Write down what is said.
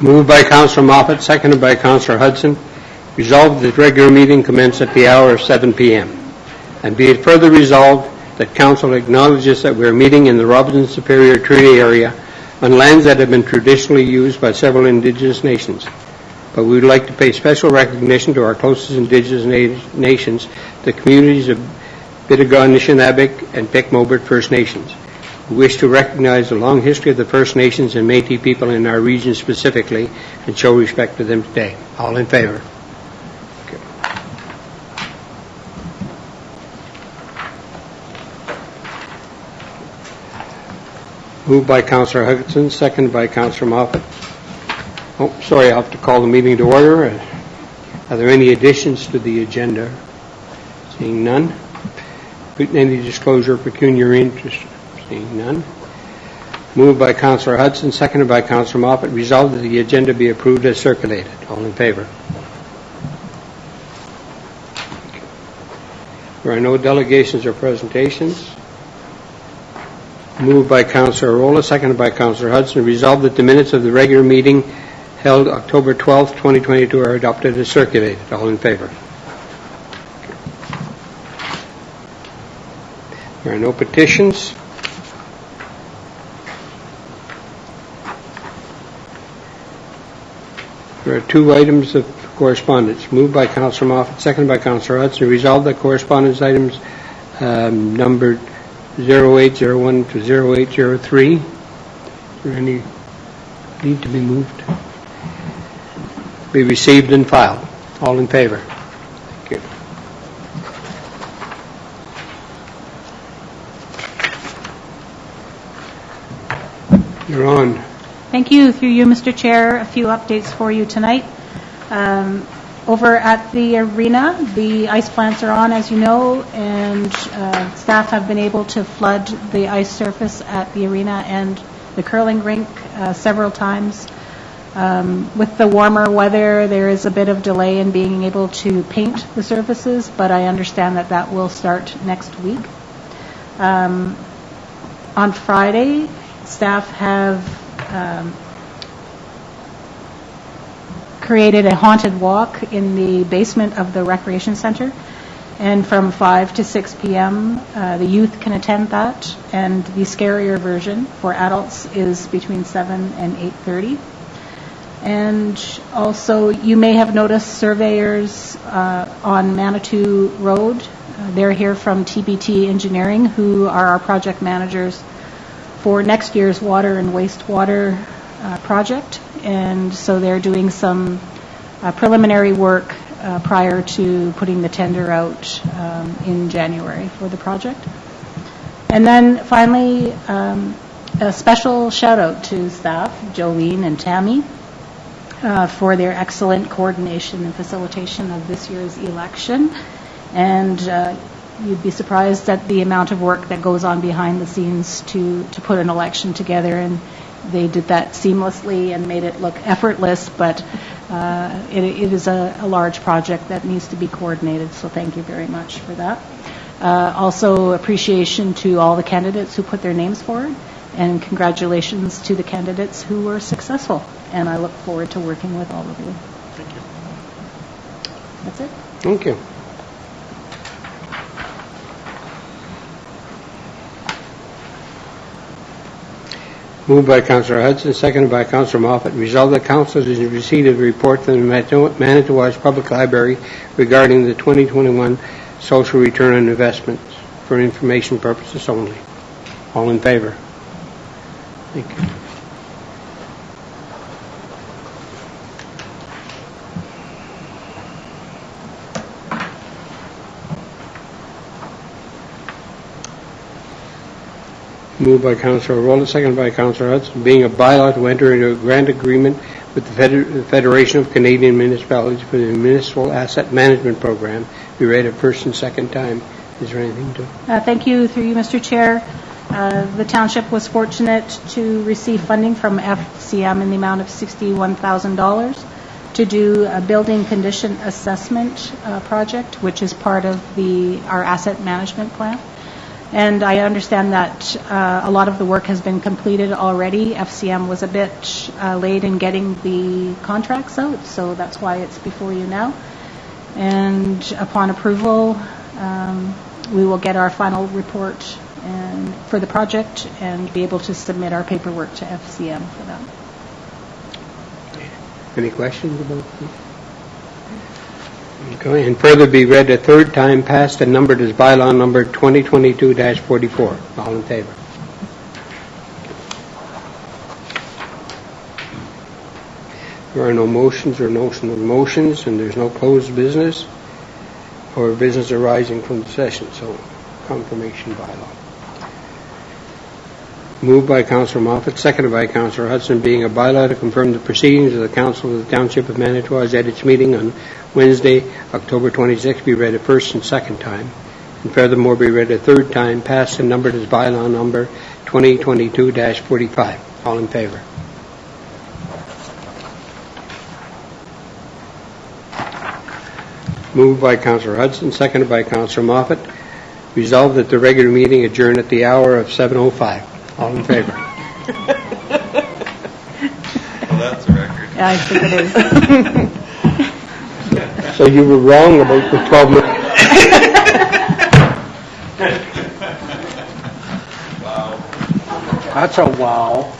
Moved by Councillor Moffat, seconded by Councillor Hudson. Resolved that the regular meeting commence at the hour of 7 p.m. And be it further resolved that Council acknowledges that we are meeting in the Robinson Superior Treaty Area on lands that have been traditionally used by several Indigenous nations. But we would like to pay special recognition to our closest Indigenous nations, the communities of Bidagон, Anishinaabe, and Pic-Mobert First Nations. We wish to recognize the long history of the First Nations and Métis people in our region specifically and show respect to them today. All in favor? Okay. Moved by Councillor Hudson, seconded by Councillor Moffat. Oh, sorry, I'll have to call the meeting to order. Are there any additions to the agenda? Seeing none. Any disclosure of pecuniary interest? Seeing none. Moved by Councillor Hudson, seconded by Councillor Moffat. Resolved that the agenda be approved as circulated. All in favor? There are no delegations or presentations. Moved by Councillor Arola, seconded by Councillor Hudson. Resolved that the minutes of the regular meeting held October 12th, 2022 are adopted as circulated. All in favor? There are no petitions. There are two items of correspondence. Moved by Councillor Moffat, seconded by Councillor Hudson. Resolved that correspondence items numbered 0801 to 0803. Is there any need to be moved? Be received and filed. All in favor? Thank you. You're on. Thank you. Through you, Mr. Chair, a few updates for you tonight. Over at the arena, the ice plants are on, as you know, and staff have been able to flood the ice surface at the arena and the curling rink several times. With the warmer weather, there is a bit of delay in being able to paint the surfaces, but I understand that that will start next week. On Friday, staff have created a haunted walk in the basement of the recreation center, and from 5 to 6 p.m. The youth can attend that, and the scarier version for adults is between 7 and 8:30. And also, you may have noticed surveyors on Manitou Road. They're here from TBT Engineering, who are our project managers for next year's water and wastewater project. And so they're doing some preliminary work prior to putting the tender out in January for the project. And then finally, a special shout out to staff, Jolene and Tammy, for their excellent coordination and facilitation of this year's election. And you'd be surprised at the amount of work that goes on behind the scenes to put an election together, and they did that seamlessly and made it look effortless, but it is a large project that needs to be coordinated, so thank you very much for that. Also, appreciation to all the candidates who put their names forward, and congratulations to the candidates who were successful, and I look forward to working with all of you. Thank you. That's it. Thank you. Moved by Councillor Hudson, seconded by Councillor Moffat. Resolved that Council has received a report from the Manitowoc Public Library regarding the 2021 social return on investments for information purposes only. All in favor? Thank you. Moved by Councillor Rowland, seconded by Councillor Hudson. Being a bylaw to enter into a grant agreement with the Federation of Canadian Municipalities for the Municipal Asset Management Program, be read a first and second time. Is there anything to? Thank you. Through you, Mr. Chair. The township was fortunate to receive funding from FCM in the amount of $61,000 to do a building condition assessment project, which is part of our asset management plan. And I understand that a lot of the work has been completed already. FCM was a bit late in getting the contracts out, so that's why it's before you now. And upon approval, we will get our final report for the project and be able to submit our paperwork to FCM for that. Any questions about this? Okay, and further be read a third time, passed and numbered as bylaw number 2022-44. All in favor? There are no motions or notional motions, and there's no closed business or business arising from the session, so confirmation bylaw. Moved by Councillor Moffat, seconded by Councillor Hudson, being a bylaw to confirm the proceedings of the Council of the Township of Manitowau's at its meeting on Wednesday, October 26, be read a first and second time, and furthermore be read a third time, passed and numbered as bylaw number 2022-45. All in favor? Moved by Councillor Hudson, seconded by Councillor Moffat. Resolved that the regular meeting adjourn at the hour of 7:05. All in favor? Well, that's a record. Yeah, I think it is. So you were wrong about the 12 minutes. Wow. That's a wow.